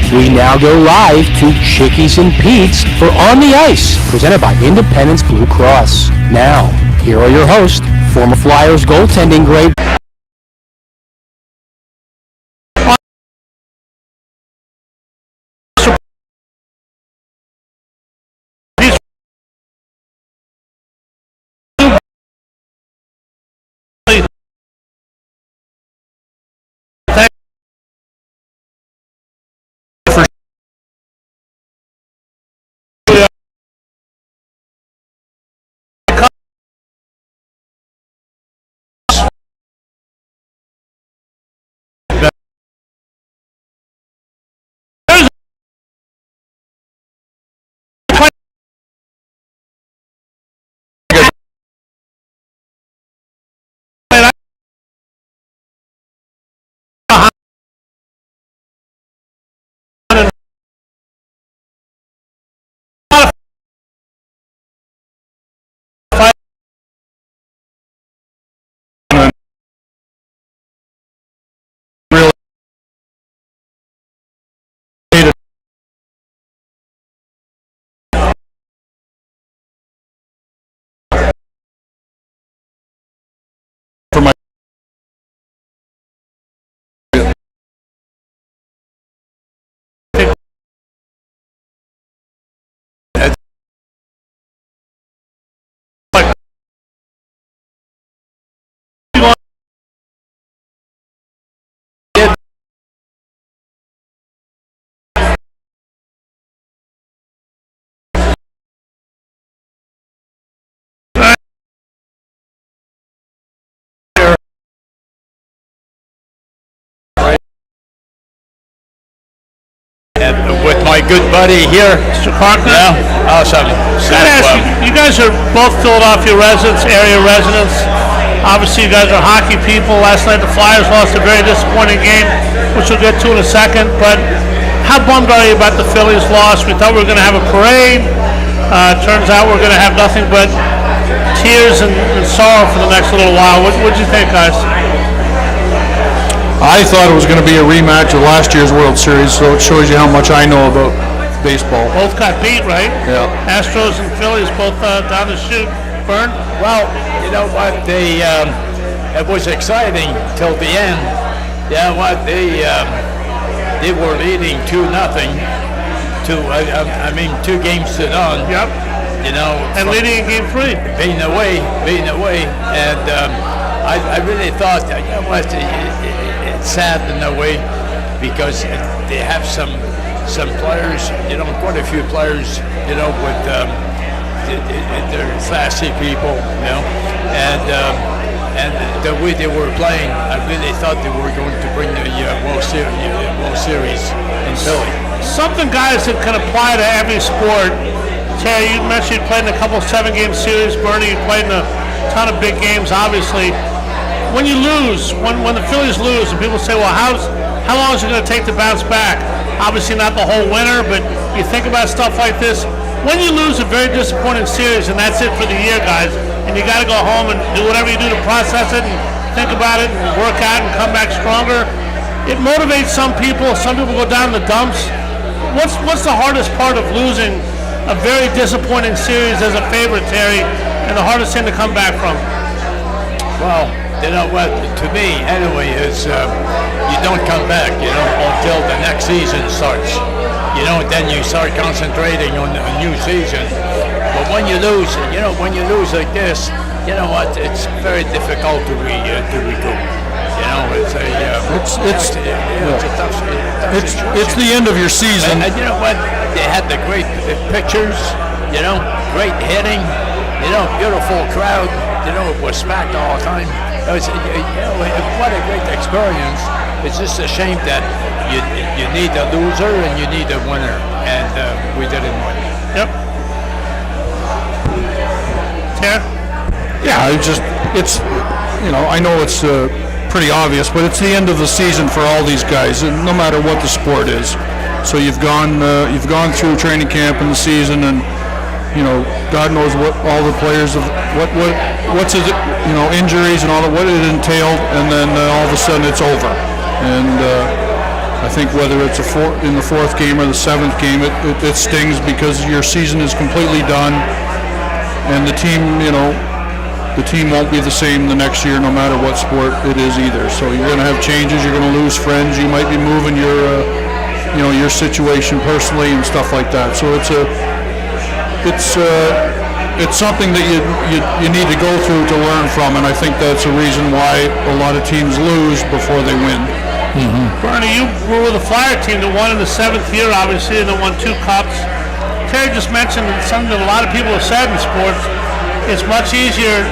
We now go live to Chickies and Pete's for On the Ice, presented by Independence Blue Cross. Now, here are your hosts, former Flyers goaltending great with my good buddy here, Mr. Carkner. Yeah, awesome. You guys are both Philadelphia residents, area residents. Obviously, you guys are hockey people. Last night, the Flyers lost a very disappointing game, which we'll get to in a second. But how bummed are you about the Phillies loss? We thought we were going to have a parade. Turns out we're going to have nothing but tears and sorrow for the next little while. What did you think, guys? I thought it was going to be a rematch of last year's World Series, so it shows you how much I know about baseball. Both got beat, right? Yeah. Astros and Phillies both down the chute. Bern? Well, you know what? It was exciting till the end. Yeah, what they were leading 2-0. I mean, 2 games to none. Yep. You know, and leading in Game 3. Being away, and I really thought, you know what? It's sad in a way because they have some players, you know, quite a few players, you know, with they're classy people, you know, and the way they were playing, I really thought they were going to bring the World Series in Philly. Something, guys, that can apply to every sport. Terry, you mentioned you played in a couple 7-game series. Bernie, you played in a ton of big games, obviously. When you lose, when the Phillies lose, and people say, well, how long is it going to take to bounce back? Obviously not the whole winter, but you think about stuff like this. When you lose a very disappointing series, and that's it for the year, guys, and you got to go home and do whatever you do to process it and think about it and work out and come back stronger, it motivates some people. Some people go down in the dumps. What's the hardest part of losing a very disappointing series as a favorite, Terry, and the hardest thing to come back from? Well, you know what, to me, anyway, is you don't come back, you know, until the next season starts. You know, then you start concentrating on a new season. But when you lose, you know, like this, you know what, it's very difficult to recoup. You know, it's a tough situation. It's the end of your season. And you know what, they had the great pictures, you know, great hitting, you know, beautiful crowd, you know, it was packed all the time. It was, you know, what a great experience. It's just a shame that you need a loser and you need a winner, and we didn't win. Yep. Terry? Yeah, it's, you know, I know it's pretty obvious, but it's the end of the season for all these guys, no matter what the sport is. So you've gone through training camp and the season, and God knows what all the players have, what's his, injuries and all that, what it entailed, and then all of a sudden it's over. And I think whether it's in the fourth game or the seventh game, it stings because your season is completely done, and the team won't be the same the next year, no matter what sport it is either. So you're going to have changes. You're going to lose friends. You might be moving your situation personally and stuff like that. So it's something that you need to go through to learn from, and I think that's a reason why a lot of teams lose before they win. Mm-hmm. Bernie, you were with a Flyer team that won in the 7th year, obviously, and then won 2 cups. Terry just mentioned something that a lot of people have said in sports. It's much easier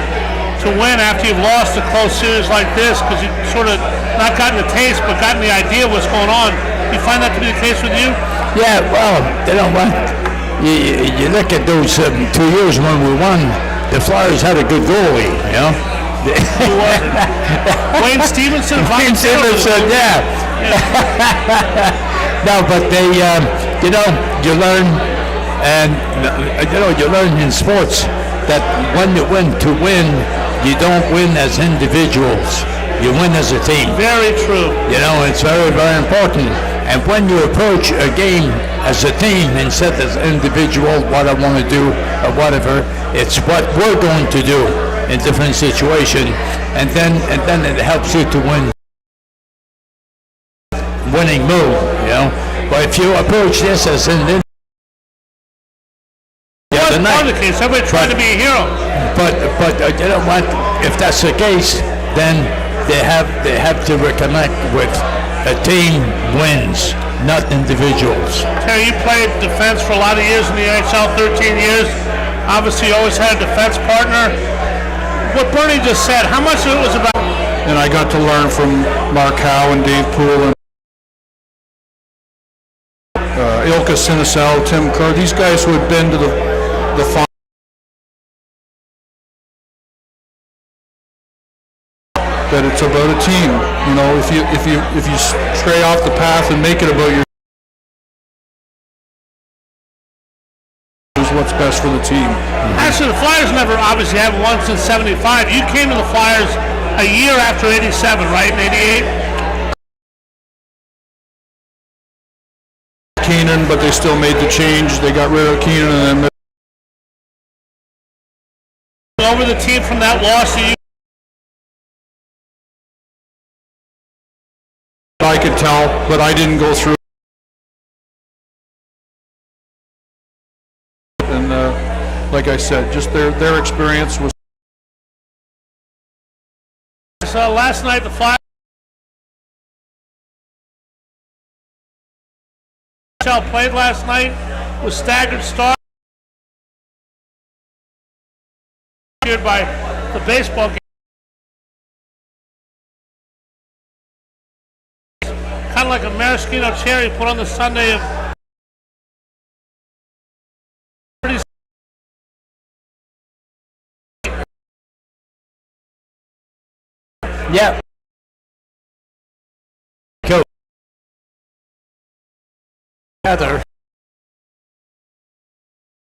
to win after you've lost a close series like this because you've sort of not gotten the taste but gotten the idea of what's going on. You find that to be the case with you? Yeah, well, you look at those 2 years when we won, the Flyers had a good goalie, Wayne Stevenson? Wayne Stevenson, yeah. No, but they, you learn, and, you learn in sports that when you win, to win, you don't win as individuals. You win as a team. Very true. It's very, very important. And when you approach a game as a team instead as individual, what I want to do or whatever, it's what we're going to do in different situations, and then it helps you to win. Winning move, But if you approach this as an individual, that's part of the case. Everybody trying to be a hero. But you know what? If that's the case, then they have to reconnect with a team wins, not individuals. Terry, you played defense for a lot of years in the NHL, 13 years. Obviously, you always had a defense partner. What Bernie just said, how much of it was about? And I got to learn from Mark Howe and Dave Poole and Ilka Sinisel, Tim Kerr, these guys who had been to the final. That it's about a team. If you stray off the path and make it about your is what's best for the team. Actually, the Flyers never obviously haven't won since '75. You came to the Flyers a year after '87, right? In '88. Keenan, but they still made the change. They got rid of Keenan and then over the team from that loss to you. I could tell, but I didn't go through. And like I said, just their experience was. So last night the Flyers played last night with staggered start by the baseball game. Kind of like a maraschino cherry put on the Sunday of Yeah. Go. Heather.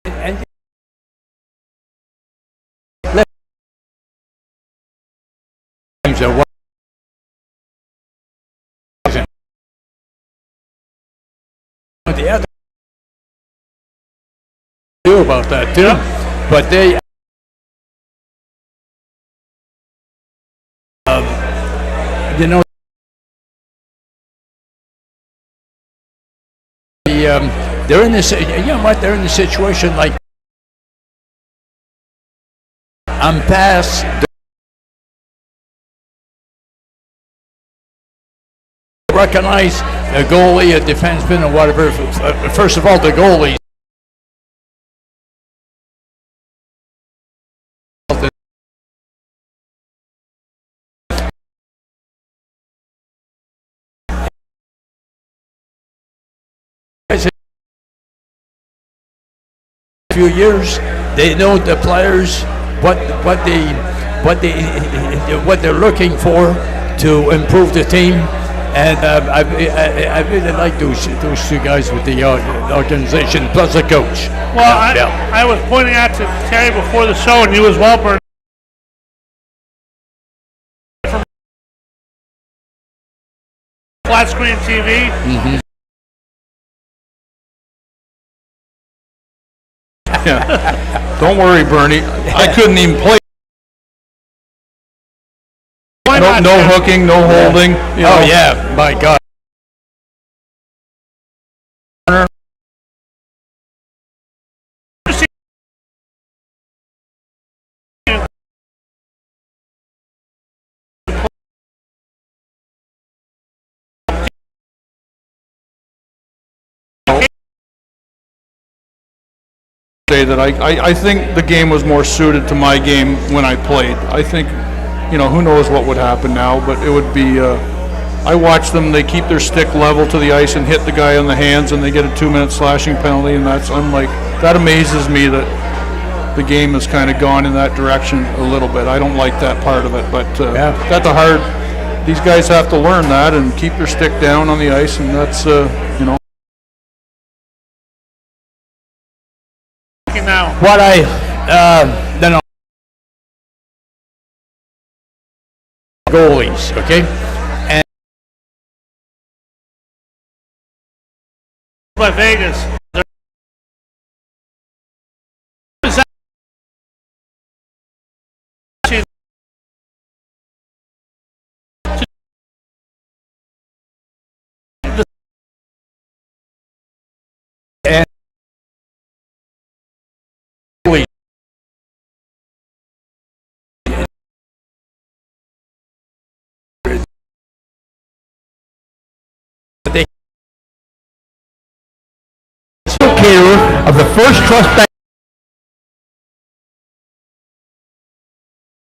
And the other do about that too, but they they're in this. They're in the situation like I'm past. Recognize a goalie, a defenseman, or whatever. First of all, the goalie. Few years, they know the players, what they're looking for, to improve the team. And I really like those two guys with the organization, plus the coach. Well, I was pointing out to Terry before the show, and you as well, Bernie. Flat screen TV. Mm-hmm. Yeah. Don't worry, Bernie. I couldn't even play. Why not, No Terry? hooking, no holding. You know. Oh yeah, my God. Say that I think the game was more suited to my game when I played. I think, who knows what would happen now, but it would be, I watch them, they keep their stick level to the ice and hit the guy on the hands, and they get a 2-minute slashing penalty, and that amazes me that the game has kind of gone in that direction a little bit. I don't like that part of it, but at the heart, these guys have to learn that and keep their stick down on the ice, and that's, Now. What I don't know, goalies, okay? And By Vegas. Caterer of the First Trust Bank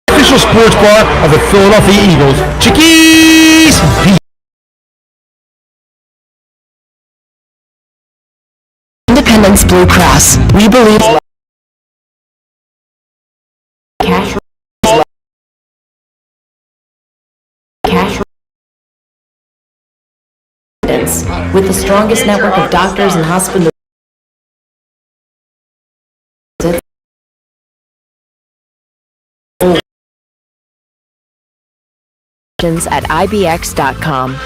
official sports bar of the Philadelphia Eagles. Chickies! Independence Blue Cross. We believe cash with the strongest network of doctors and hospitals at ibx.com.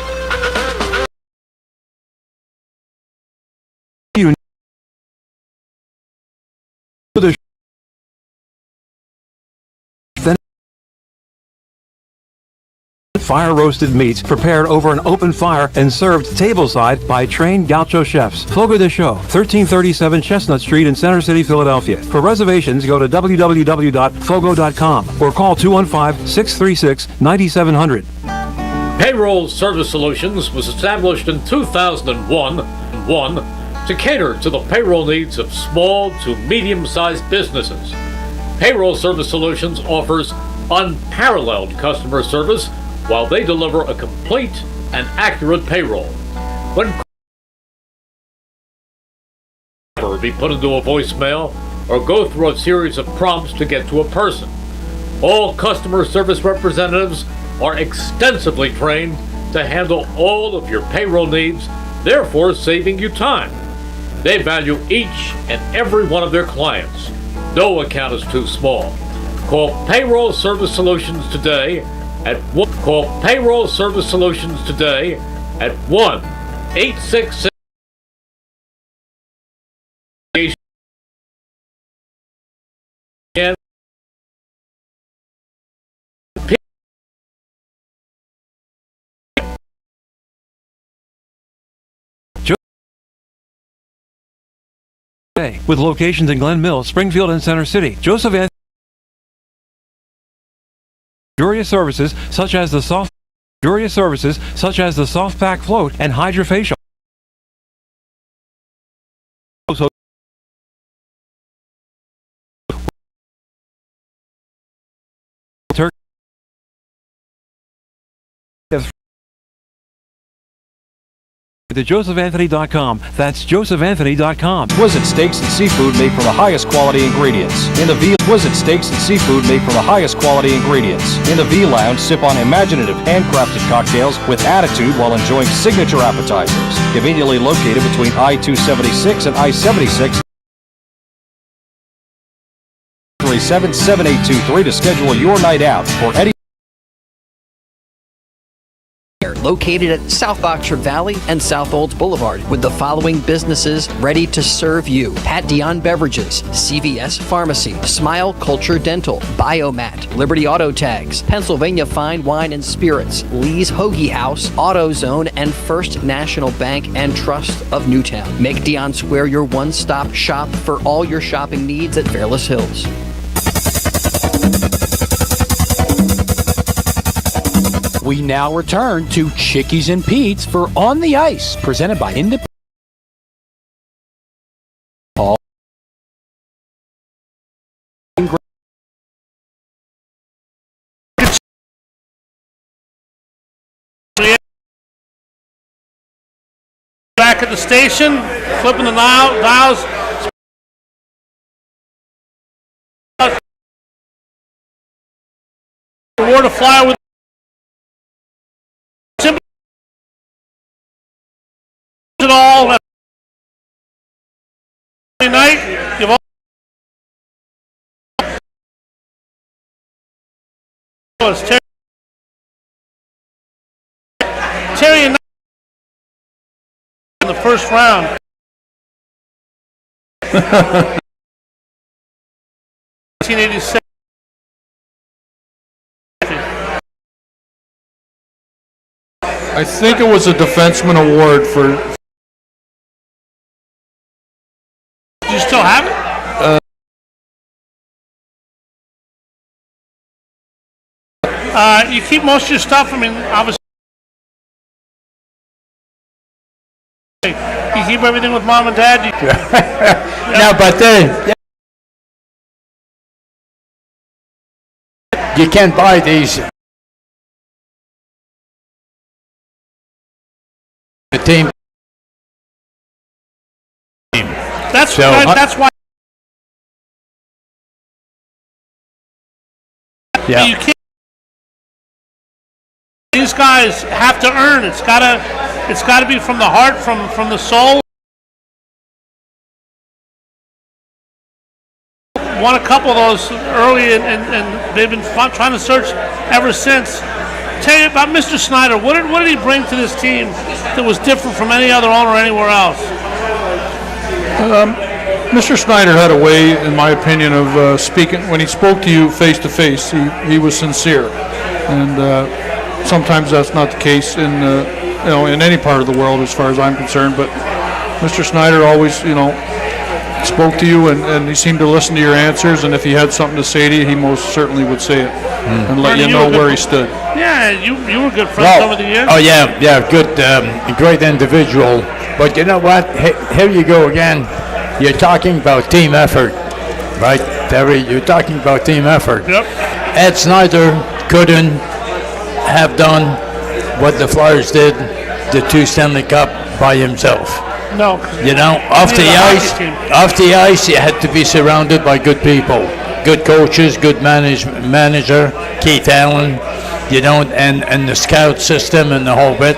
Fire roasted meats prepared over an open fire and served tableside by trained gaucho chefs. Fogo de Chão, 1337 Chestnut Street in Center City, Philadelphia. For reservations, go to www.fogo.com or call 215-636-9700. Payroll Service Solutions was established in 2001 to cater to the payroll needs of small to medium-sized businesses. Payroll Service Solutions offers unparalleled customer service while they deliver a complete and accurate payroll. When be put into a voicemail or go through a series of prompts to get to a person. All customer service representatives are extensively trained to handle all of your payroll needs, therefore saving you time. They value each and every one of their clients. No account is too small. Call Payroll Service Solutions today at 1-866 with locations in Glen Mills, Springfield, and Center City. Joseph Anthony services such as the soft pack float and hydrofacial. to josephanthony.com. That's josephanthony.com. Exquisite steaks and seafood made from the highest quality ingredients. In the V, exquisite steaks and seafood made from the highest quality ingredients. In the V Lounge, sip on imaginative handcrafted cocktails with attitude while enjoying signature appetizers. Conveniently located between I-276 and I-76. 337-7823 to schedule your night out. For Eddie. Located at South Oxford Valley and South Olds Boulevard, with the following businesses ready to serve you: Pat Dion Beverages, CVS Pharmacy, Smile Culture Dental, Biomat, Liberty Auto Tags, Pennsylvania Fine Wine and Spirits, Lee's Hoagie House, AutoZone, and First National Bank and Trust of Newtown. Make Dion Square your one-stop shop for all your shopping needs at Fairless Hills. We now return to Chickies and Pete's for On the Ice, presented by Independent. Paul. Back at the station, flipping the dials. Reward a flyer with it all. Night, you've all Terry and in the first round. (1986). I think it was a defenseman award for. Do you still have it? You keep most of your stuff. I mean, obviously, you keep everything with mom and dad. No, but you can't buy these. The team. That's why. Yeah. You can't. These guys have to earn. It's gotta be from the heart, from the soul. Won a couple of those early, and they've been trying to search ever since. Tell you about Mr. Snyder. What did he bring to this team that was different from any other owner anywhere else? Mr. Snyder had a way, in my opinion, of speaking. When he spoke to you face to face, he was sincere, and sometimes that's not the case in in any part of the world, as far as I'm concerned. But Mr. Snyder always, spoke to you, and he seemed to listen to your answers. And if he had something to say to you, he most certainly would say it and let you know where he stood. Yeah, you were good friends over the years. Oh yeah, good, great individual. But you know what? Here you go again. You're talking about team effort, right, Terry? You're talking about team effort. Yep. Ed Snyder couldn't have done what the Flyers did, the 2 Stanley Cup, by himself. No. Off the ice, you had to be surrounded by good people, good coaches, good manager, Keith Allen, and the scout system and the whole bit.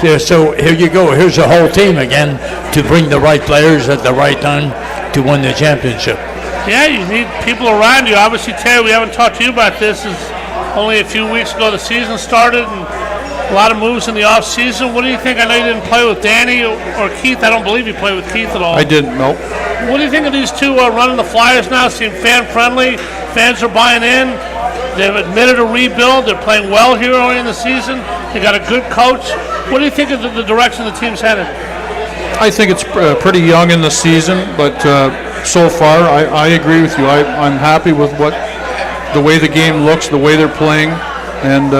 Yeah, so here you go. Here's a whole team again to bring the right players at the right time to win the championship. Yeah, you need people around you. Obviously, Terry, we haven't talked to you about this. It's only a few weeks ago the season started, and a lot of moves in the off season. What do you think? I know you didn't play with Danny or Keith. I don't believe you played with Keith at all. I didn't, no. What do you think of these two running the Flyers now? Seem fan-friendly. Fans are buying in. They've admitted a rebuild. They're playing well here early in the season. They got a good coach. What do you think of the direction the team's headed? I think it's pretty young in the season, but so far I agree with you. I'm happy with the way the game looks, the way they're playing, and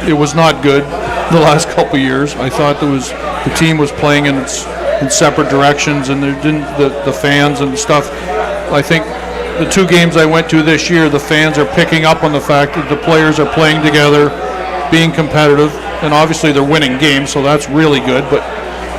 it was not good the last couple of years. I thought the team was playing in separate directions, and there didn't the fans and stuff. I think the 2 games I went to this year, the fans are picking up on the fact that the players are playing together, being competitive, and obviously they're winning games, so that's really good. But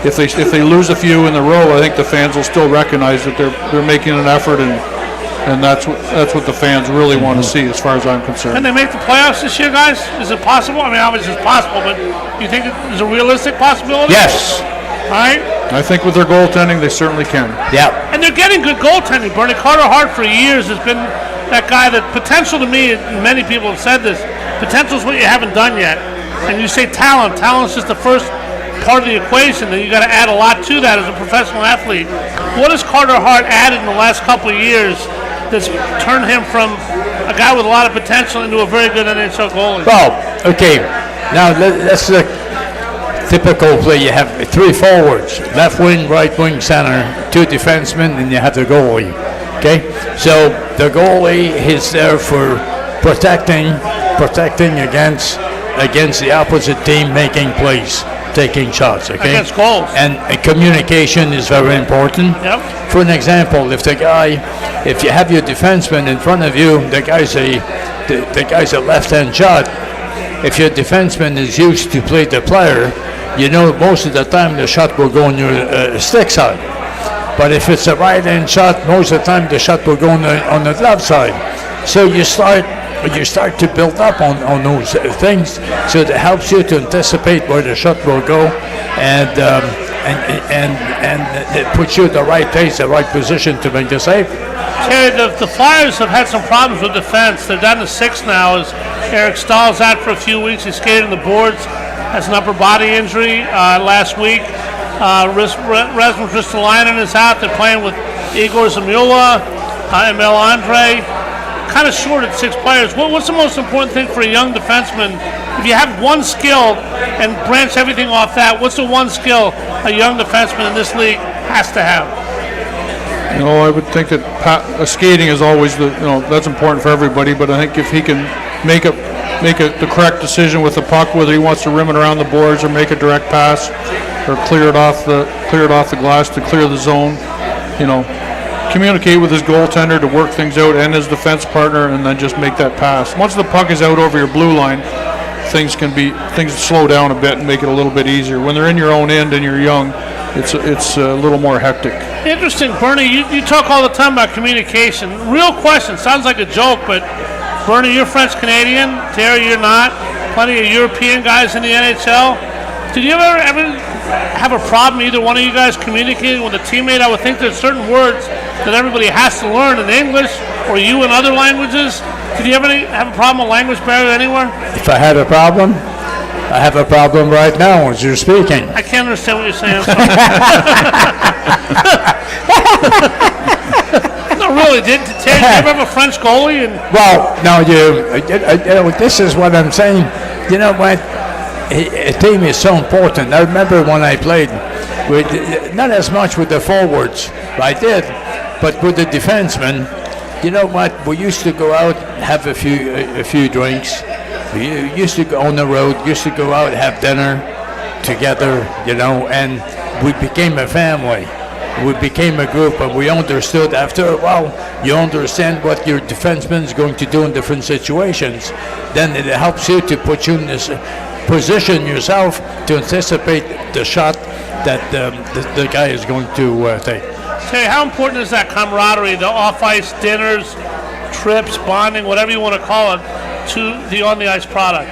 if they lose a few in a row, I think the fans will still recognize that they're making an effort, and that's what the fans really want to see, as far as I'm concerned. Can they make the playoffs this year, guys? Is it possible? I mean, obviously it's possible, but you think it's a realistic possibility? Yes. All right. I think with their goaltending, they certainly can. Yeah. And they're getting good goaltending. Bernie Carter Hart for years has been that guy that potential to me, and many people have said this, potential is what you haven't done yet. And you say talent. Talent's just the first part of the equation, and you got to add a lot to that as a professional athlete. What has Carter Hart added in the last couple of years that's turned him from a guy with a lot of potential into a very good NHL goalie? Well, okay. Now let's look. Typical play. You have 3 forwards: left wing, right wing, center, 2 defensemen, and you have the goalie. Okay. So the goalie is there for protecting against the opposite team, making plays, taking shots. Okay. Against goals. And communication is very important. Yep. For an example, if you have your defenseman in front of you, the guy's a left-hand shot. If your defenseman is used to play the player, you know most of the time the shot will go on your stick side. But if it's a right-hand shot, most of the time the shot will go on the left side. So you start to build up on those things, so that helps you to anticipate where the shot will go, and it puts you at the right place, the right position to make the save. Terry, the Flyers have had some problems with defense. They're down to 6 now as Eric Stahl's out for a few weeks. He skated on the boards, has an upper body injury last week. Rasmus Ristolainen is out. They're playing with Igor Zamula, Emil Andre. Kind of short at 6 players. What's the most important thing for a young defenseman? If you have one skill and branch everything off that, what's the one skill a young defenseman in this league has to have? I would think that skating is always that's important for everybody. But I think if he can make the correct decision with the puck, whether he wants to rim it around the boards or make a direct pass or clear it off the glass to clear the zone, communicate with his goaltender to work things out and his defense partner, and then just make that pass. Once the puck is out over your blue line, things slow down a bit and make it a little bit easier. When they're in your own end and you're young, it's a little more hectic. Interesting, Bernie. You talk all the time about communication. Real question. Sounds like a joke, but Bernie, you're French-Canadian. Terry, you're not. Plenty of European guys in the NHL. Did you ever have a problem, either one of you guys, communicating with a teammate? I would think there's certain words that everybody has to learn in English, or you in other languages. Did you ever have a problem with language barrier anywhere? If I had a problem, I have a problem right now as you're speaking. I can't understand what you're saying. No, really. Did Terry, you ever have a French goalie? Well, no, this is what I'm saying. You know what? A team is so important. I remember when I played with, not as much with the forwards, I did, but with the defensemen. You know what? We used to go out, have a few drinks. We used to go on the road. Used to go out, have dinner together. And we became a family. We became a group, and we understood. After a while, you understand what your defenseman is going to do in different situations. Then it helps you to put you in this position yourself to anticipate the shot that the guy is going to take. Terry, how important is that camaraderie, the off-ice dinners, trips, bonding, whatever you want to call it, to the on-the-ice product?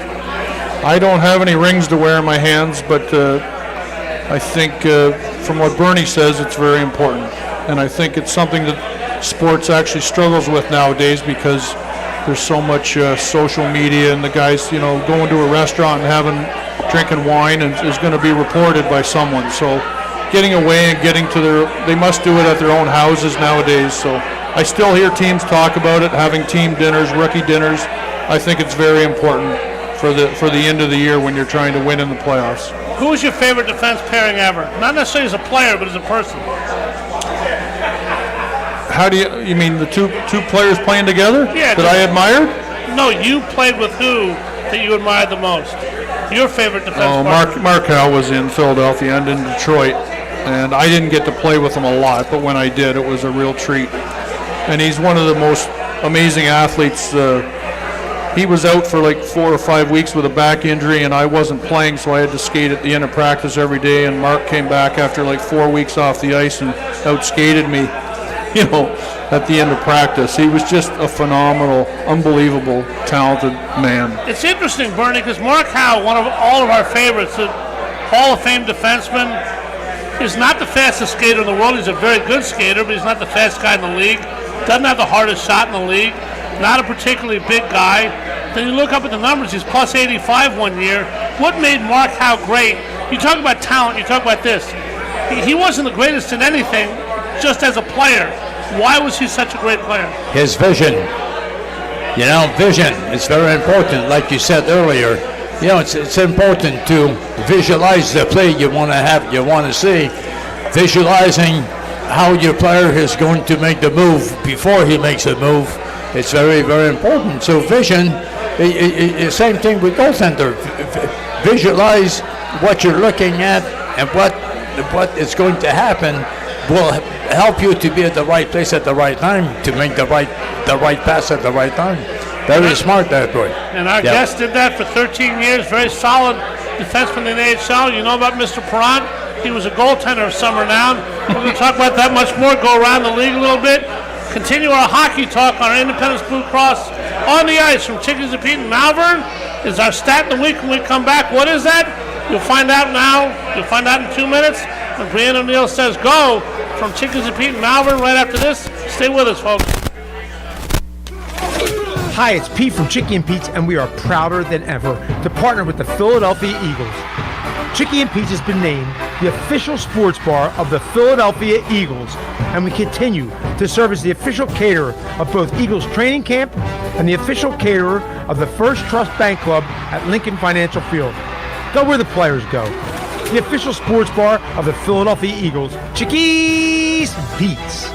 I don't have any rings to wear in my hands, but I think from what Bernie says, it's very important. And I think it's something that sports actually struggles with nowadays, because there's so much social media, and the guys, going to a restaurant and drinking wine is going to be reported by someone. So getting away and they must do it at their own houses nowadays. So I still hear teams talk about it, having team dinners, rookie dinners. I think it's very important for the end of the year when you're trying to win in the playoffs. Who is your favorite defense pairing ever? Not necessarily as a player, but as a person. How do you mean the two players playing together? Yeah, that I admired? No, you played with who that you admired the most? Your favorite defense partner? Mark Howe was in Philadelphia and in Detroit, and I didn't get to play with him a lot, but when I did, it was a real treat. And he's one of the most amazing athletes he was out for like 4 or 5 weeks with a back injury, and I wasn't playing, so I had to skate at the end of practice every day. And Mark came back after like 4 weeks off the ice and out-skated me, at the end of practice. He was just a phenomenal, unbelievable, talented man. It's interesting, Bernie, because Mark Howe, one of all of our favorites, a Hall of Fame defenseman, is not the fastest skater in the world. He's a very good skater, but he's not the fastest guy in the league. Doesn't have the hardest shot in the league. Not a particularly big guy. Then you look up at the numbers, he's plus 85 one year. What made Mark Howe great? You talk about talent, you talk about this. He wasn't the greatest in anything, just as a player. Why was he such a great player? His vision. Vision is very important, like you said earlier. It's important to visualize the play you want to see. Visualizing how your player is going to make the move before he makes a move. It's very, very important. So vision, same thing with goaltender. Visualize what you're looking at and what is going to happen will help you to be at the right place at the right time to make the right pass at the right time. Very smart, that boy. And our guest did that for 13 years. Very solid defenseman in the AHL. You know about Mr. Parent? He was a goaltender of summer now. We're going to talk about that much more. Go around the league a little bit. Continue our hockey talk on our Independence Blue Cross on the ice from Chickies and Pete and Malvern is our stat of the week when we come back. What is that? You'll find out now. You'll find out in 2 minutes. When Brian O'Neill says go from Chickies and Pete and Malvern right after this. Stay with us, folks. Hi, it's Pete from Chickie and Pete's, and we are prouder than ever to partner with the Philadelphia Eagles. Chickie and Pete's has been named the official sports bar of the Philadelphia Eagles, and we continue to serve as the official caterer of both Eagles training camp and the official caterer of the First Trust Bank Club at Lincoln Financial Field. Go where the players go. The official sports bar of the Philadelphia Eagles, Chickies and Pete's.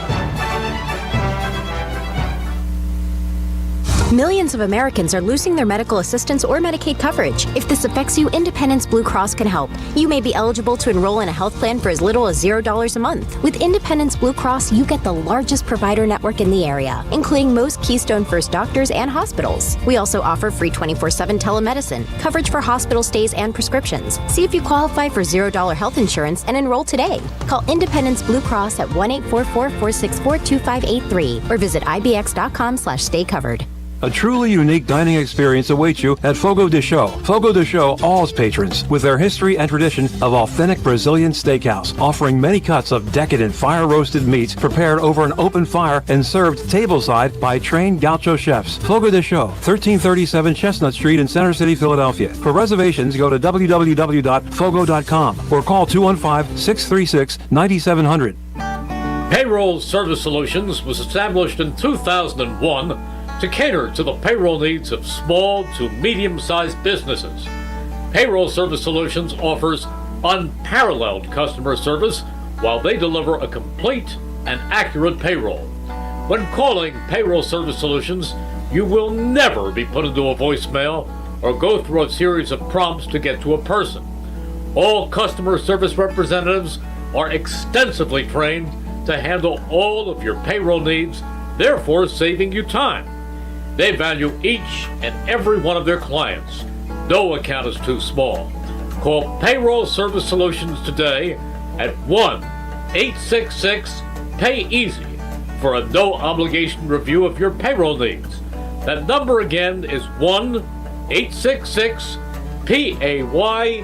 Millions of Americans are losing their medical assistance or Medicaid coverage. If this affects you, Independence Blue Cross can help. You may be eligible to enroll in a health plan for as little as $0 a month. With Independence Blue Cross, you get the largest provider network in the area, including most Keystone First doctors and hospitals. We also offer free 24/7 telemedicine, coverage for hospital stays and prescriptions. See if you qualify for $0 health insurance and enroll today. Call Independence Blue Cross at 1-844-464-2583 or visit ibx.com/staycovered. A truly unique dining experience awaits you at Fogo de Chão. Fogo de Chão awes patrons with their history and tradition of authentic Brazilian steakhouse, offering many cuts of decadent fire-roasted meats prepared over an open fire and served tableside by trained gaucho chefs. Fogo de Chão, 1337 Chestnut Street in Center City, Philadelphia. For reservations, go to www.fogo.com or call 215-636-9700. Payroll Service Solutions was established in 2001 to cater to the payroll needs of small to medium-sized businesses. Payroll Service Solutions offers unparalleled customer service while they deliver a complete and accurate payroll. When calling Payroll Service Solutions, you will never be put into a voicemail or go through a series of prompts to get to a person. All customer service representatives are extensively trained to handle all of your payroll needs, therefore saving you time. They value each and every one of their clients. No account is too small. Call Payroll Service Solutions today at 1-866-PAY-EASY for a no-obligation review of your payroll needs. That number again is 1-866-PAYEASY.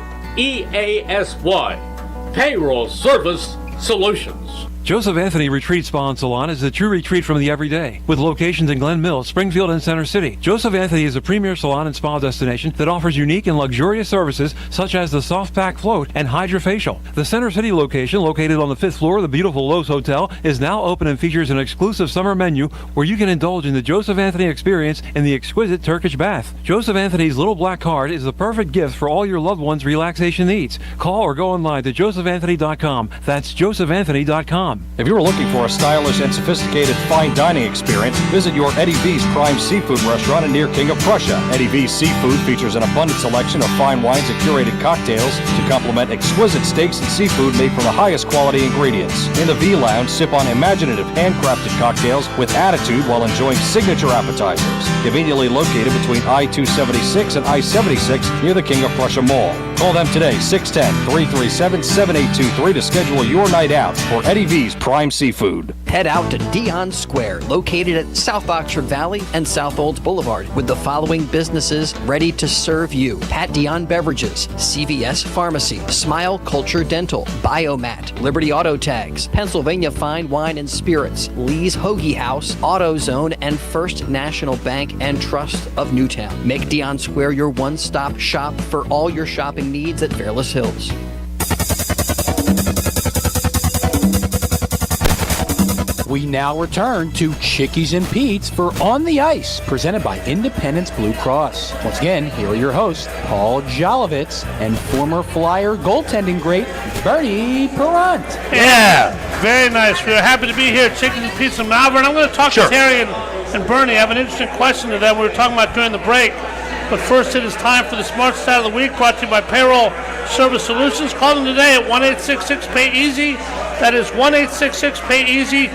Payroll Service Solutions. Joseph Anthony Retreat Spa and Salon is the true retreat from the everyday. With locations in Glen Mills, Springfield, and Center City, Joseph Anthony is a premier salon and spa destination that offers unique and luxurious services such as the soft pack float and hydrofacial. The Center City location, located on the 5th floor of the beautiful Lowe's Hotel, is now open and features an exclusive summer menu where you can indulge in the Joseph Anthony experience in the exquisite Turkish bath. Joseph Anthony's little black card is the perfect gift for all your loved ones' relaxation needs. Call or go online to josephanthony.com. That's josephanthony.com. EddieV's.com. If you're looking for a stylish and sophisticated fine dining experience, visit your Eddie V's Prime Seafood restaurant near King of Prussia. Eddie V's Seafood features an abundant selection of fine wines and curated cocktails to complement exquisite steaks and seafood made from the highest quality ingredients. In the V Lounge, sip on imaginative handcrafted cocktails with attitude while enjoying signature appetizers. Conveniently located between I-276 and I-76 near the King of Prussia Mall. Call them today, 610-337-7823 to schedule your night out for Eddie V's Prime Seafood. Head out to Dion Square, located at South Oxford Valley and South Olds Boulevard, with the following businesses ready to serve you: Pat Dion Beverages, CVS Pharmacy, Smile Culture Dental, Biomat, Liberty Auto Tags, Pennsylvania Fine Wine and Spirits, Lee's Hoagie House, AutoZone, and First National Bank and Trust of Newtown. Make Dion Square your one-stop shop for all your shopping needs at Fairless Hills. We now return to Chickies and Pete's for On the Ice, presented by Independence Blue Cross. Once again, here are your hosts, Paul Jolovitz and former Flyer goaltending great Bernie Parent. Yeah, very nice. We're happy to be here at Chickies and Pete's in Malvern. I'm going to talk to Terry and Bernie. I have an interesting question to them we were talking about during the break. But first, it is time for the Smart Stat of the Week, brought to you by Payroll Service Solutions. Call them today at 1-866-PAY-EASY. That is 1-866-PAY-EASY.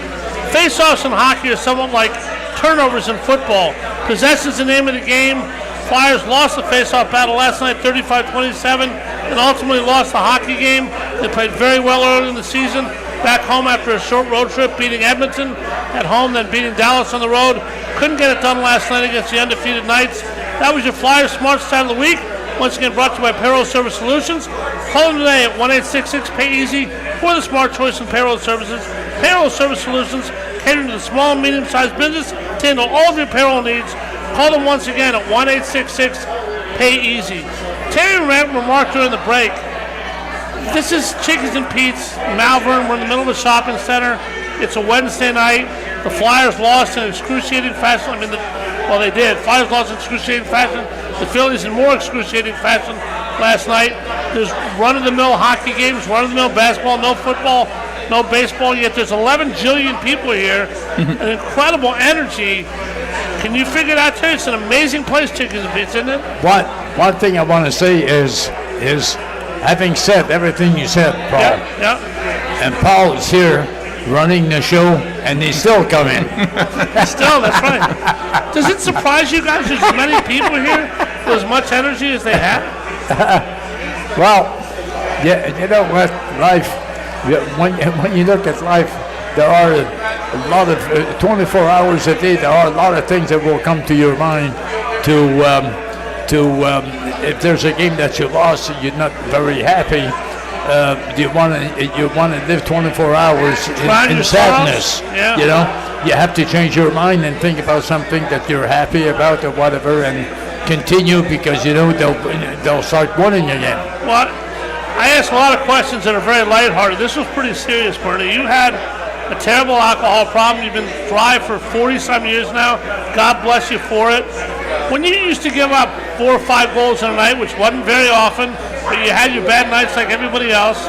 Face-offs in hockey are somewhat like turnovers in football. Possession is the name of the game. Flyers lost the face-off battle last night, 35-27, and ultimately lost the hockey game. They played very well early in the season. Back home after a short road trip, beating Edmonton at home, then beating Dallas on the road. Couldn't get it done last night against the undefeated Knights. That was your Flyers Smart Stat of the Week. Once again, brought to you by Payroll Service Solutions. Call them today at 1-866-PAY-EASY for the smart choice in payroll services. Payroll Service Solutions, catering to the small and medium-sized business to handle all of your payroll needs. Call them once again at 1-866-PAY-EASY. Terry remarked during the break, this is Chickies and Pete's, Malvern. We're in the middle of a shopping center. It's a Wednesday night. The Flyers lost in excruciating fashion. They did. Flyers lost in excruciating fashion. The Phillies in more excruciating fashion last night. There's run-of-the-mill hockey games, run-of-the-mill basketball, no football, no baseball, yet there's 11 jillion people here. An incredible energy. Can you figure it out, Terry? It's an amazing place, Chickies and Pete's, isn't it? One thing I want to say is having said everything you said, Paul, and Paul is here running the show, and they still come in. Still, that's right. Does it surprise you guys there's as many people here with as much energy as they have? Well, yeah, you know what, life, when you look at life, there are a lot of, 24 hours a day, there are a lot of things that will come to your mind if there's a game that you lost, you're not very happy. You want to live 24 hours in sadness. Yeah. You know, you have to change your mind and think about something that you're happy about or whatever, and continue, because you know they'll start winning again. Well, I asked a lot of questions that are very lighthearted. This was pretty serious, Bernie. You had a terrible alcohol problem. You've been dry for 40-some years now. God bless you for it. When you used to give up 4 or 5 goals in a night, which wasn't very often, but you had your bad nights like everybody else,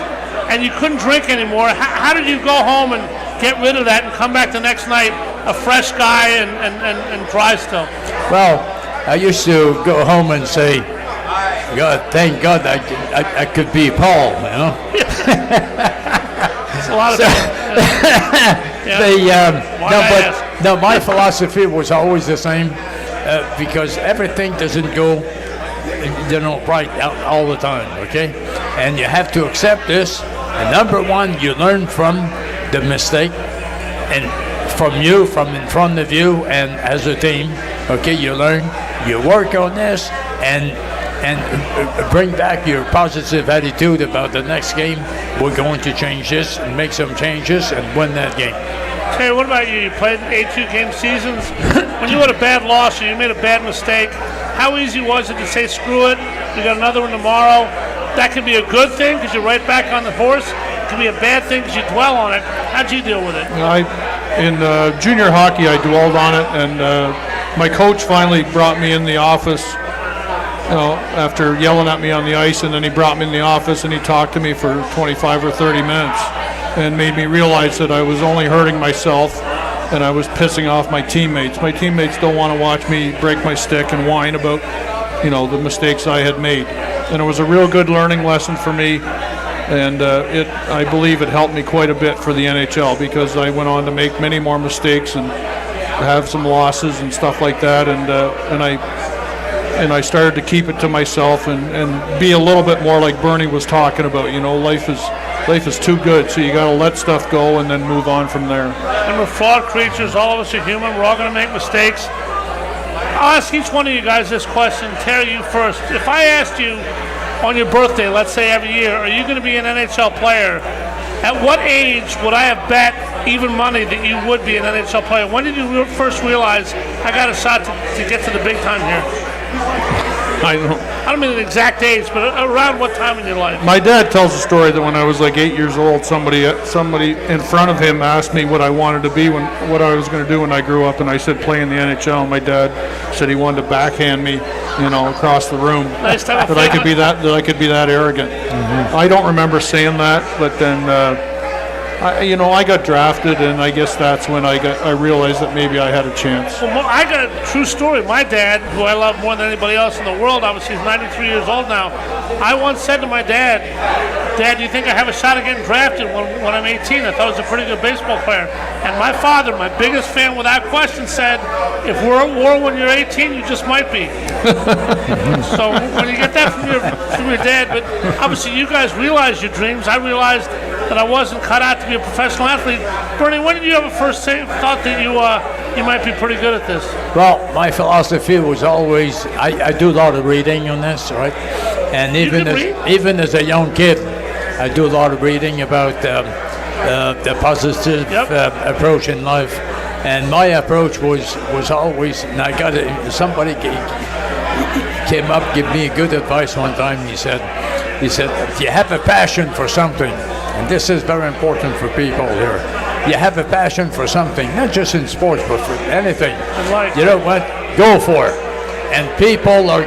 and you couldn't drink anymore, how did you go home and get rid of that and come back the next night a fresh guy and dry still? Well, I used to go home and say, God, thank God I could be Paul, you know? It's a lot of my philosophy was always the same, because everything doesn't go right all the time, okay? And you have to accept this. And number one, you learn from the mistake, and from in front of you, and as a team, okay, you learn, you work on this, and bring back your positive attitude about the next game. We're going to change this and make some changes and win that game. Terry, what about you? You played 82-game seasons. When you had a bad loss or you made a bad mistake, how easy was it to say, screw it, we got another one tomorrow? That could be a good thing because you're right back on the horse. It could be a bad thing because you dwell on it. How'd you deal with it? In junior hockey, I dwelled on it, and my coach finally brought me in the office, after yelling at me on the ice, and then he brought me in the office and he talked to me for 25 or 30 minutes. and made me realize that I was only hurting myself and I was pissing off my teammates. My teammates don't want to watch me break my stick and whine about, the mistakes I had made. And it was a real good learning lesson for me, and I believe it helped me quite a bit for the NHL, because I went on to make many more mistakes and have some losses and stuff like that, and I started to keep it to myself and be a little bit more like Bernie was talking about. Life is too good, so you got to let stuff go and then move on from there. And we're flawed creatures. All of us are human. We're all going to make mistakes. I'll ask each one of you guys this question. Terry, you first. If I asked you on your birthday, let's say every year, are you going to be an NHL player? At what age would I have bet even money that you would be an NHL player? When did you first realize I got a shot to get to the big time here? I don't mean an exact age, but around what time in your life? My dad tells a story that when I was like 8 years old, somebody in front of him asked me what I wanted to be, what I was going to do when I grew up, and I said play in the NHL. And my dad said he wanted to backhand me, across the room. Nice time that I could be that arrogant. Mm-hmm. I don't remember saying that, but then I got drafted, and I guess that's when I realized that maybe I had a chance. Well, I got a true story. My dad, who I love more than anybody else in the world, obviously he's 93 years old now. I once said to my dad, "Dad, do you think I have a shot of getting drafted when I'm 18? I thought I was a pretty good baseball player." And my father, my biggest fan without question, said, "If we're at war when you're 18, you just might be." So when you get that from your dad, but obviously you guys realized your dreams. I realized that I wasn't cut out to be a professional athlete. Bernie, when did you ever first thought that you might be pretty good at this? Well, my philosophy was always, I do a lot of reading on this, right? And even as a young kid, I do a lot of reading about the positive approach in life. And my approach was always, and I got it, somebody came up, gave me good advice one time. He said, if you have a passion for something, and this is very important for people here, you have a passion for something, not just in sports, but for anything. You know what? Go for it. And people are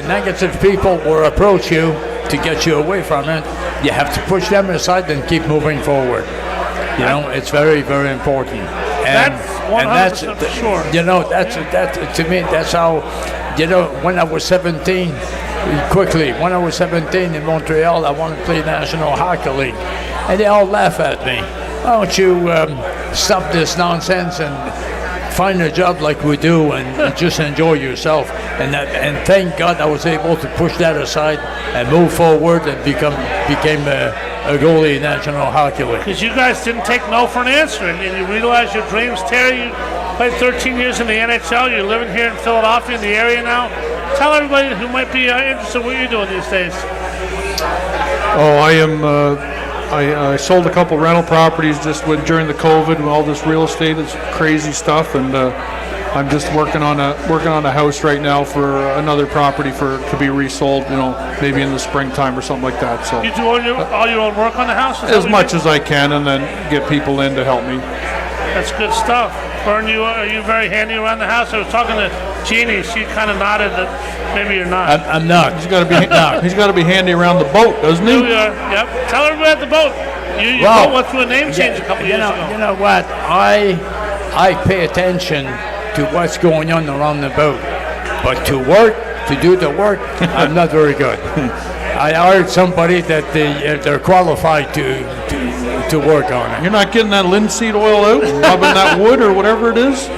negative people will approach you to get you away from it. You have to push them aside and keep moving forward. It's very, very important. And that's 100% for sure. That's to me, that's how, when I was 17, when I was 17 in Montreal, I wanted to play National Hockey League. And they all laugh at me. Why don't you stop this nonsense and find a job like we do and just enjoy yourself? And thank God I was able to push that aside and move forward and became a goalie in National Hockey League. Because you guys didn't take no for an answer, and you realized your dreams. Terry, you played 13 years in the NHL. You're living here in Philadelphia, in the area now. Tell everybody who might be interested in what you're doing these days. Oh, I am. I sold a couple rental properties just during the COVID and all this real estate is crazy stuff, and I'm just working on a house right now for another property to be resold. Maybe in the springtime or something like that. So you do all your own work on the house? As much as I can, and then get people in to help me. That's good stuff. Bern, are you very handy around the house? I was talking to Jeannie. She kind of nodded that maybe you're not. I'm not. He's got to be handy around the boat, doesn't he? Yep. Tell everybody at the boat. Your boat went through a name change a couple years ago. You know what? I pay attention to what's going on around the boat, but to do the work, I'm not very good. I hired somebody that they're qualified to work on it. You're not getting that linseed oil out, rubbing that wood or whatever it is?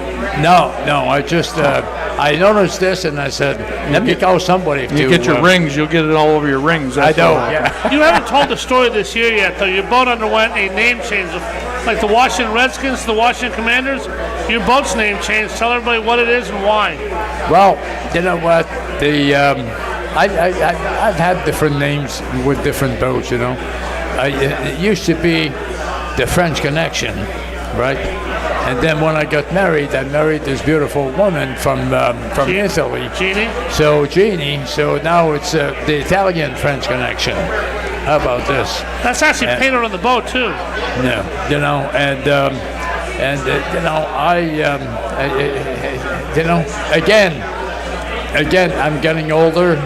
No. I just I noticed this and I said, let me call somebody. You get your rings, you'll get it all over your rings. I know. Yeah. You haven't told the story this year yet, though. Your boat underwent a name change, like the Washington Redskins to the Washington Commanders. Your boat's name changed. Tell everybody what it is and why. Well, you know what? I've had different names with different boats. It used to be the French Connection, right? And then when I got married, I married this beautiful woman from Italy. Jeannie? So now it's the Italian-French Connection. How about this? That's actually painted on the boat, too. Yeah, again, I'm getting older,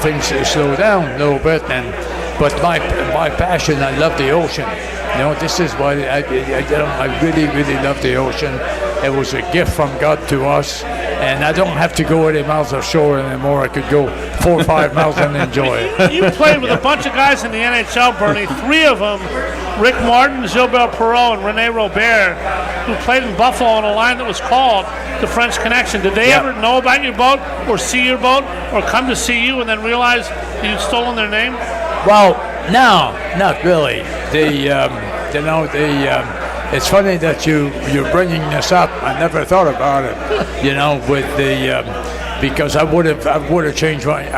things slow down a little bit, and But my passion, I love the ocean. You know, this is why I really, really love the ocean. It was a gift from God to us, and I don't have to go 80 miles offshore anymore. I could go 4 or 5 miles and enjoy it. You played with a bunch of guys in the NHL, Bernie. 3 of them, Rick Martin, Gilbert Perreault, and Rene Robert, who played in Buffalo on a line that was called the French Connection. Did they ever know about your boat or see your boat or come to see you and then realize you'd stolen their name? Well, no, not really. It's funny that you're bringing this up. I never thought about it, with the because I would have changed my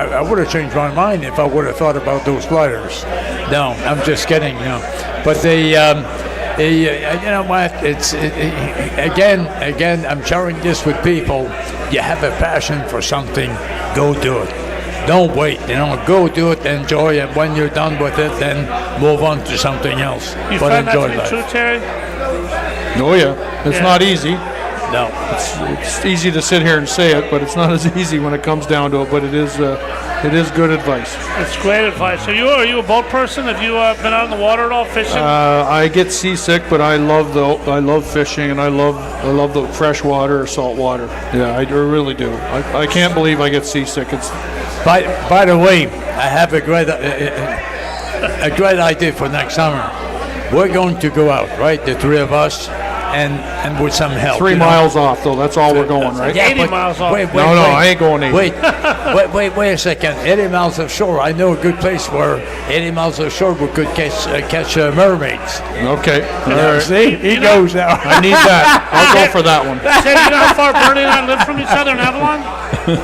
mind if I would have thought about those Flyers. No, I'm just kidding. No, but you know what? Again, I'm sharing this with people. You have a passion for something, go do it. Don't wait, go do it, enjoy it. When you're done with it, then move on to something else. You but find enjoy that to be life. true, Terry? Oh yeah, it's not easy. No, It's easy to sit here and say it, but it's not as easy when it comes down to it. But it is good advice. It's great advice. Are you a boat person? Have you been out in the water at all fishing? I get seasick, but I love fishing, and I love the fresh water or salt water. Yeah, I really do. I can't believe I get seasick. It's By the way, I have a great idea for next summer. We're going to go out, right? The 3 of us, and with some help. 3 miles off, though. That's all we're going, right? 80 miles off. Wait, No, I ain't going 80. Wait a second. 80 miles offshore. I know a good place where 80 miles offshore we could catch mermaids. Okay. All right. See, he goes now. I need that. I'll go for that one. Say, you know how far Bernie and I live from each other in Avalon?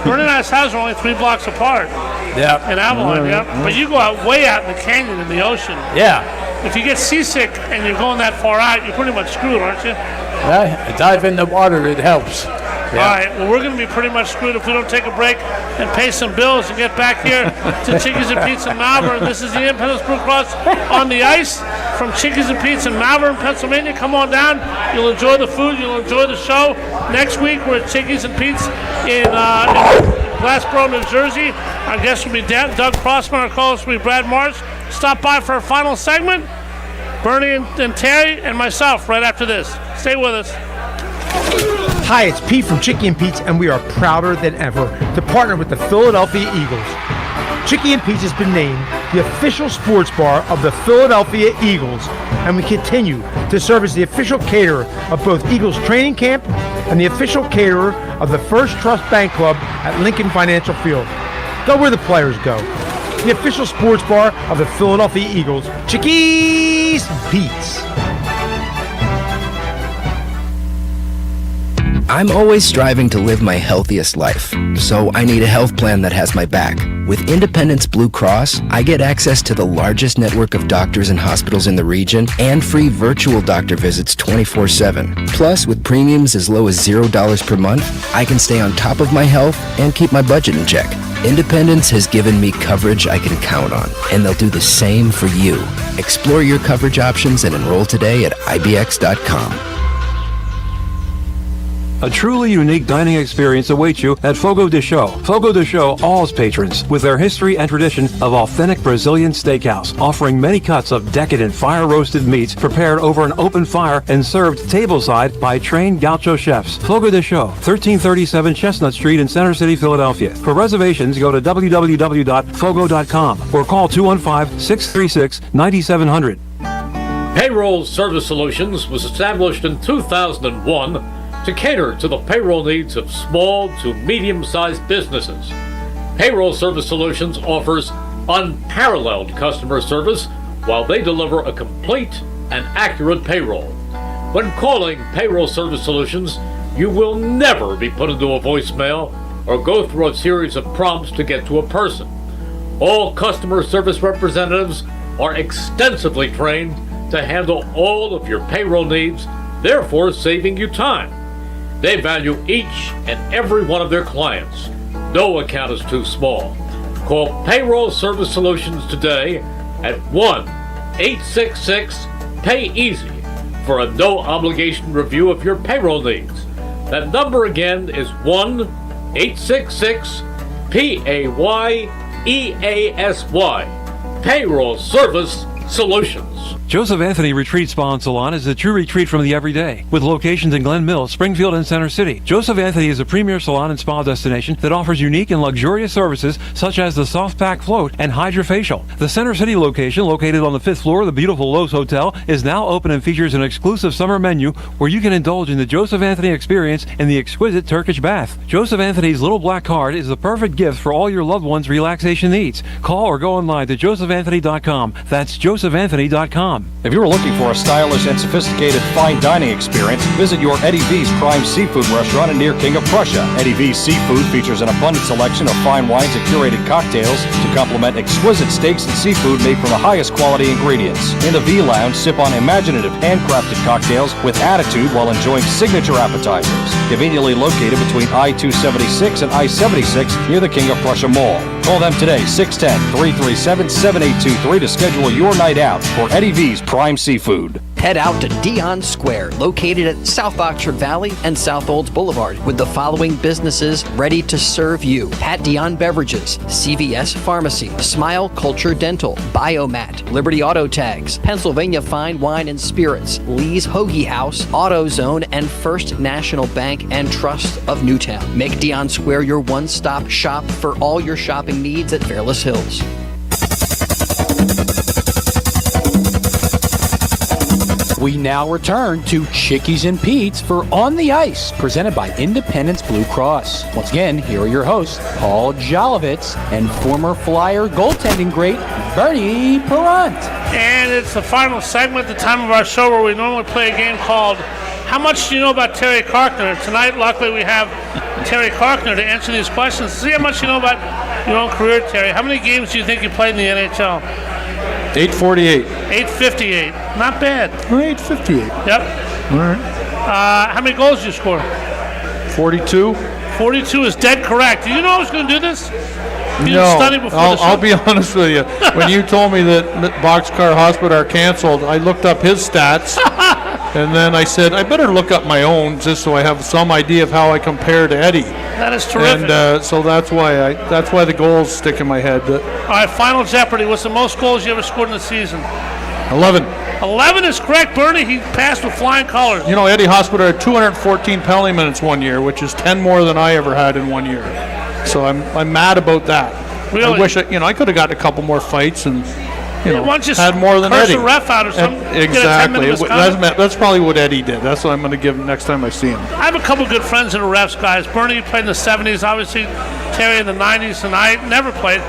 Bernie and I's houses are only 3 blocks apart Yeah. in Avalon, But you go out way out in the canyon in the ocean. Yeah. If you get seasick and you're going that far out, you're pretty much screwed, aren't you? Dive in the water. It helps. All right, well, we're going to be pretty much screwed if we don't take a break and pay some bills and get back here to Chickies and Pete's in Malvern. This is the Independence Blue Cross on the ice from Chickies and Pete's in Malvern, Pennsylvania. Come on down. You'll enjoy the food. You'll enjoy the show. Next week, we're at Chickies and Pete's in Glassboro, New Jersey. Our guest will be Doug Crossman. Our co-host will be Brad Marsh. Stop by for our final segment. Bernie and Terry and myself right after this. Stay with us. Hi, it's Pete from Chickie and Pete's, and we are prouder than ever to partner with the Philadelphia Eagles. Chickie and Pete's has been named the official sports bar of the Philadelphia Eagles, and we continue to serve as the official caterer of both Eagles training camp and the official caterer of the First Trust Bank Club at Lincoln Financial Field. Go where the players go. The official sports bar of the Philadelphia Eagles, Chickies and Pete's. I'm always striving to live my healthiest life, so I need a health plan that has my back. With Independence Blue Cross, I get access to the largest network of doctors and hospitals in the region and free virtual doctor visits 24/7. Plus, with premiums as low as $0 per month, I can stay on top of my health and keep my budget in check. Independence has given me coverage I can count on, and they'll do the same for you. Explore your coverage options and enroll today at ibx.com. A truly unique dining experience awaits you at Fogo de Chão. Fogo de Chão awes patrons with their history and tradition of authentic Brazilian steakhouse, offering many cuts of decadent fire-roasted meats prepared over an open fire and served tableside by trained gaucho chefs. Fogo de Chão, 1337 Chestnut Street in Center City, Philadelphia. For reservations, go to www.fogo.com or call 215-636-9700. Payroll Service Solutions was established in 2001 to cater to the payroll needs of small to medium-sized businesses. Payroll Service Solutions offers unparalleled customer service while they deliver a complete and accurate payroll. When calling Payroll Service Solutions, you will never be put into a voicemail or go through a series of prompts to get to a person. All customer service representatives are extensively trained to handle all of your payroll needs, therefore saving you time. They value each and every one of their clients. No account is too small. Call Payroll Service Solutions today at 1-866-PAY-EASY for a no-obligation review of your payroll needs. That number again is 1-866-PAYEASY. payroll service solutions. Joseph Anthony Retreat Spa and Salon is the true retreat from the everyday, with locations in Glen Mills, Springfield, and Center City. Joseph Anthony is a premier salon and spa destination that offers unique and luxurious services such as the soft pack float and hydrofacial. The Center City location, located on the 5th floor of the beautiful Lowe's Hotel, is now open and features an exclusive summer menu where you can indulge in the Joseph Anthony experience in the exquisite Turkish bath. Joseph Anthony's little black card is the perfect gift for all your loved ones' relaxation needs. Call or go online to josephanthony.com. That's josephanthony.com. If you're looking for a stylish and sophisticated fine dining experience, visit your Eddie V's Prime Seafood restaurant near King of Prussia. Eddie V's Seafood features an abundant selection of fine wines and curated cocktails to complement exquisite steaks and seafood made from the highest quality ingredients. In the V Lounge, sip on imaginative handcrafted cocktails with attitude while enjoying signature appetizers. Conveniently located between I-276 and I-76 near the King of Prussia Mall. Call them today, 610-337-7823 to schedule your night out for Eddie V's Prime Seafood. Head out to Dion Square, located at South Oxford Valley and South Olds Boulevard, with the following businesses ready to serve you: Pat Dion Beverages, CVS Pharmacy, Smile Culture Dental, Biomat, Liberty Auto Tags, Pennsylvania Fine Wine and Spirits, Lee's Hoagie House, AutoZone, and First National Bank and Trust of Newtown. Make Dion Square your one-stop shop for all your shopping needs at Fairless Hills. We now return to Chickies and Pete's for On the Ice, presented by Independence Blue Cross. Once again, here are your hosts, Paul Jolovitz and former Flyer goaltending great Bernie Parent. And it's the final segment, the time of our show where we normally play a game called How Much Do You Know About Terry Carkner? Tonight, luckily, we have Terry Carkner to answer these questions. See how much you know about your own career, Terry. How many games do you think you played in the NHL? 848. 858. Not bad. 858. Yep. All right. How many goals did you score? 42. 42 is dead correct. Did you know I was going to do this? You didn't study before the show? I'll be honest with you. When you told me that Boxcar Hospital are canceled, I looked up his stats, and then I said, I better look up my own just so I have some idea of how I compare to Eddie. That is terrific. And so that's why the goals stick in my head. All right, Final Jeopardy. What's the most goals you ever scored in a season? 11. 11 is correct, Bernie. He passed with flying colors. You know, Eddie Hospital had 214 penalty minutes one year, which is 10 more than I ever had in 1 year. So I'm mad about that. Really? I wish I could have gotten a couple more fights and had more than curse Eddie. a ref out or something. Exactly. That's probably what Eddie did. That's what I'm going to give him next time I see him. I have a couple good friends that are refs, guys. Bernie played in the 70s, obviously Terry in the 90s, and I never played.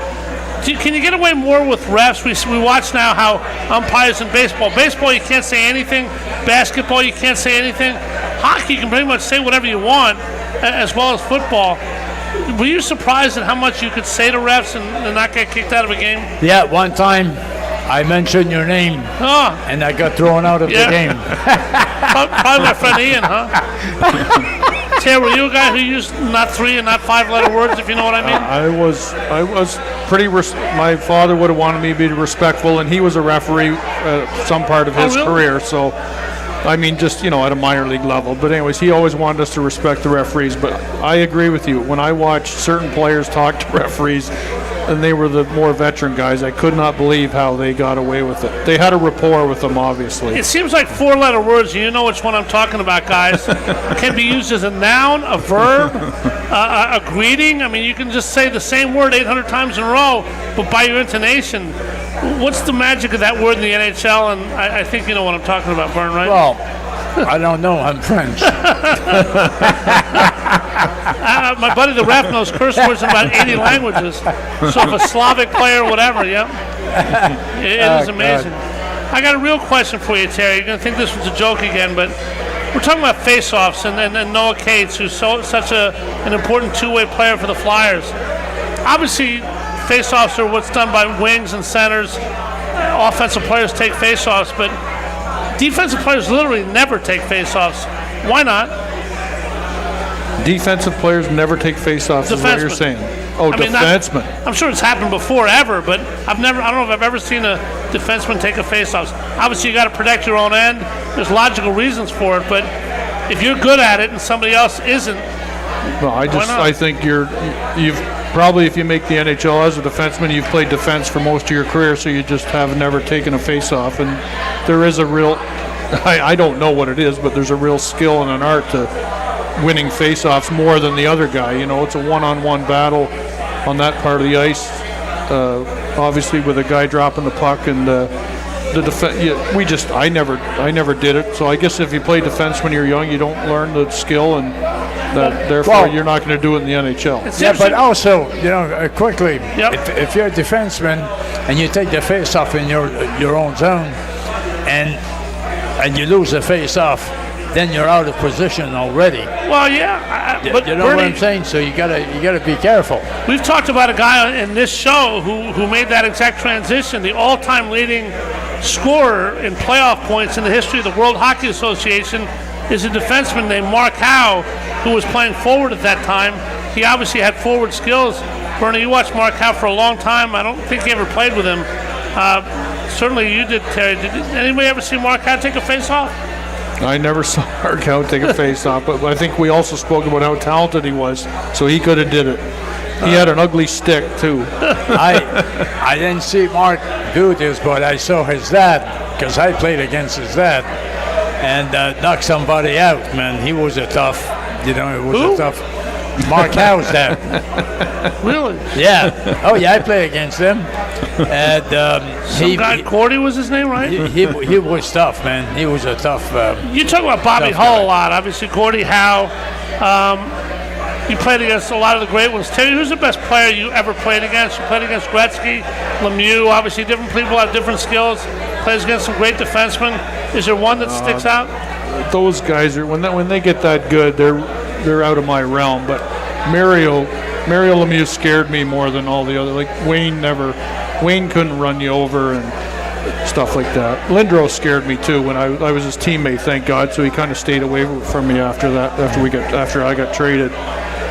Can you get away more with refs? We watch now how umpires in baseball. Baseball, you can't say anything. Basketball, you can't say anything. Hockey, you can pretty much say whatever you want, as well as football. Were you surprised at how much you could say to refs and not get kicked out of a game? Yeah, one time I mentioned your name, and I got thrown out of the game. Probably my friend Ian, huh? Terry, were you a guy who used not 3 and not 5-letter words, if you know what I mean? I was pretty. My father would have wanted me to be respectful, and he was a referee some part of his career. So, I mean, just at a minor league level. But anyways, he always wanted us to respect the referees. But I agree with you. When I watched certain players talk to referees, and they were the more veteran guys, I could not believe how they got away with it. They had a rapport with them, obviously. It seems like 4-letter words, you know which one I'm talking about, guys, can be used as a noun, a verb, a greeting. I mean, you can just say the same word 800 times in a row, but by your intonation. What's the magic of that word in the NHL? And I think you know what I'm talking about, Vern, right? Well, I don't know. I'm French. My buddy the ref knows curse words in about 80 languages. So if a Slavic player or whatever, it is amazing. God. I got a real question for you, Terry. You're going to think this was a joke again, but we're talking about face-offs and Noah Cates, who's such an important two-way player for the Flyers. Obviously, face-offs are what's done by wings and centers. Offensive players take face-offs, but defensive players literally never take face-offs. Why not? Defensive players never take face-offs, is what you're saying. Oh, defenseman. I'm sure it's happened before ever, but I don't know if I've ever seen a defenseman take a face-off. Obviously, you got to protect your own end. There's logical reasons for it, but if you're good at it and somebody else isn't, well, I think you've probably if you make the NHL as a defenseman, you've played defense for most of your career, so you just have never taken a face-off. And there is a real, I don't know what it is, but there's a real skill and an art to winning face-offs more than the other guy. You know, it's a one-on-one battle on that part of the ice. Obviously, with a guy dropping the puck and the defense, I never did it. So I guess if you play defense when you're young, you don't learn the skill, and therefore you're not going to do it in the NHL. Yeah, but also, quickly, if you're a defenseman and you take the face-off in your own zone, and you lose the face-off, then you're out of position already. Well, yeah, but you know Bernie, what I'm saying. So you gotta be careful. We've talked about a guy in this show who made that exact transition. The all-time leading scorer in playoff points in the history of the World Hockey Association is a defenseman named Mark Howe, who was playing forward at that time. He obviously had forward skills. Bernie, you watched Mark Howe for a long time. I don't think you ever played with him. Certainly you did, Terry. Did anybody ever see Mark Howe take a face-off? I never saw Mark Howe take a face-off, but I think we also spoke about how talented he was, so he could have did it. He had an ugly stick, too. I didn't see Mark do this, but I saw his dad, because I played against his dad, and knocked somebody out, man. He was a tough, a tough... Mark Howe's dad. Really? Yeah. Oh, yeah, I played against him. And Cordy was his name, right? He was tough, man. He was a tough. You talk about Bobby Hull a lot, obviously. Cordy Howe. You played against a lot of the great ones. Terry, who's the best player you ever played against? You played against Gretzky, Lemieux. Obviously, different people have different skills. Plays against some great defensemen. Is there one that sticks out? Those guys are when they get that good, they're out of my realm. But Mario Lemieux scared me more than all the other. Like Wayne couldn't run you over and stuff like that. Lindros scared me too when I was his teammate, thank God. So he kind of stayed away from me after that. After I got traded.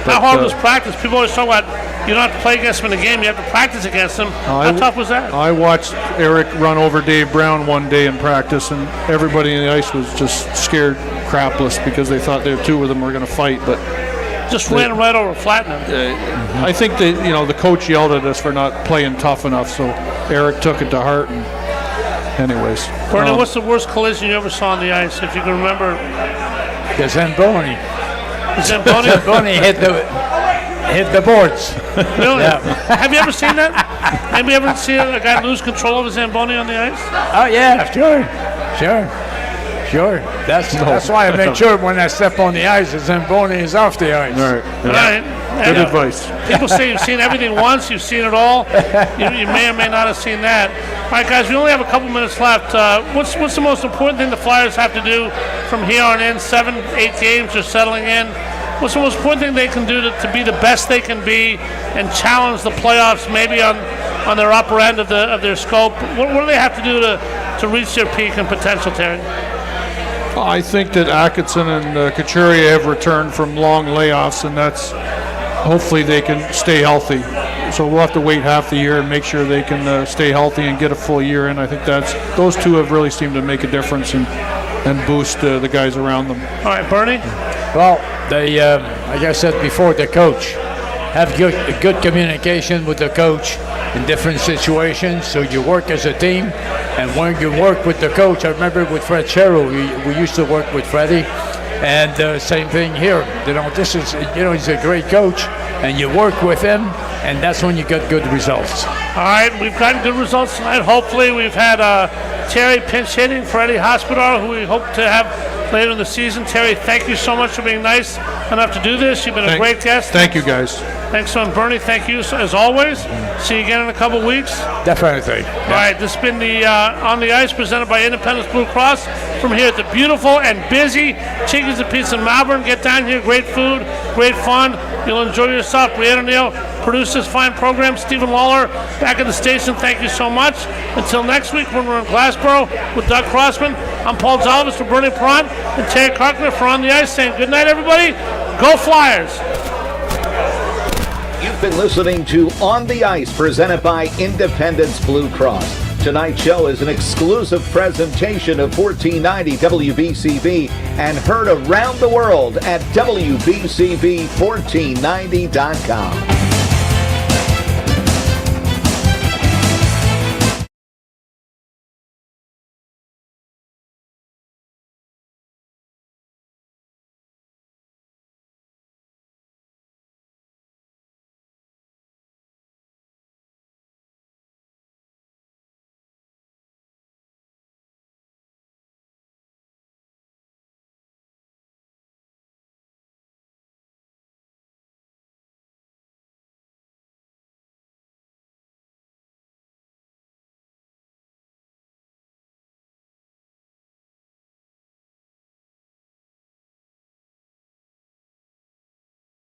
How hard was practice? People always talk about you don't have to play against them in a game. You have to practice against them. How tough was that? I watched Eric run over Dave Brown one day in practice, and everybody in the ice was just scared crapless because they thought the two of them were going to fight, but just ran right over, flattened him. I think that the coach yelled at us for not playing tough enough, so Eric took it to heart. And anyways, Bernie, what's the worst collision you ever saw on the ice, if you can remember? The Zamboni. Zamboni hit the boards. Really? Yeah. Have you ever seen that? Have you ever seen a guy lose control of a Zamboni on the ice? Oh yeah, sure. That's why I make sure when I step on the ice, the Zamboni is off the ice. All right. All right. Good advice. People say you've seen everything once, you've seen it all. You may or may not have seen that. All right, guys, we only have a couple minutes left. What's the most important thing the Flyers have to do from here on in? 7-8 games are settling in. What's the most important thing they can do to be the best they can be and challenge the playoffs maybe on their upper end of their scope? What do they have to do to reach their peak and potential, Terry? I think that Atkinson and Couturier have returned from long layoffs, and that's hopefully they can stay healthy. So we'll have to wait half the year and make sure they can stay healthy and get a full year in. I think those two have really seemed to make a difference and boost the guys around them. All right, Bernie? Well, they, like I said before, the coach. Have good communication with the coach in different situations, so you work as a team. And when you work with the coach, I remember with Fred Sherrill, we used to work with Freddie, and same thing here. This is, he's a great coach, and you work with him, and that's when you get good results. All right, we've gotten good results tonight. Hopefully, we've had Terry pinch hitting for Eddie Hospodar, who we hope to have later in the season. Terry, thank you so much for being nice enough to do this. You've been a great guest. Thank you, guys. Thanks, son. Bernie, thank you as always. See you again in a couple weeks. Definitely. All right, this has been the On the Ice presented by Independence Blue Cross from here at the beautiful and busy Chickies and Pizza in Malvern. Get down here, great food, great fun. You'll enjoy yourself. Brianna Neal produced this fine program. Stephen Lawler back at the station. Thank you so much. Until next week when we're in Glassboro with Doug Crossman, I'm Paul Jolovitz for Bernie Parent and Terry Carkner for On the Ice saying good night, everybody. Go Flyers. You've been listening to On the Ice, presented by Independence Blue Cross. Tonight's show is an exclusive presentation of 1490 WBCB and heard around the world at WBCB1490.com.